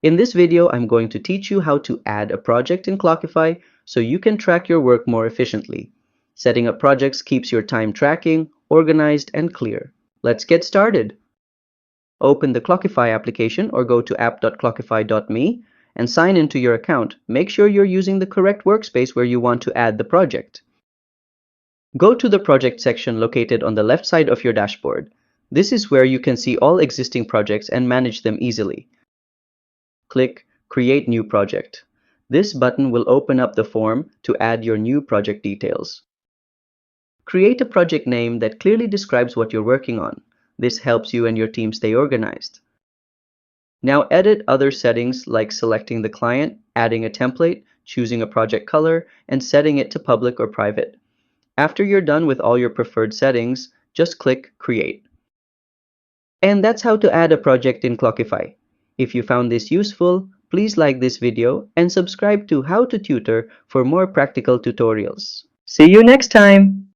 In this video, I'm going to teach you how to add a project in Clockify so you can track your work more efficiently. Setting up projects keeps your time tracking, organized, and clear. Let's get started. Open the Clockify application or go to app.clockify.me and sign into your account. Make sure you're using the correct workspace where you want to add the project. Go to the project section located on the left side of your dashboard. This is where you can see all existing projects and manage them easily. Click Create New Project. This button will open up the form to add your new project details. Create a project name that clearly describes what you're working on. This helps you and your team stay organized. Now edit other settings like selecting the client, adding a template, choosing a project color, and setting it to public or private. After you're done with all your preferred settings, just click Create. And that's how to add a project in Clockify. If you found this useful, please like this video and subscribe to How to Tutor for more practical tutorials. See you next time!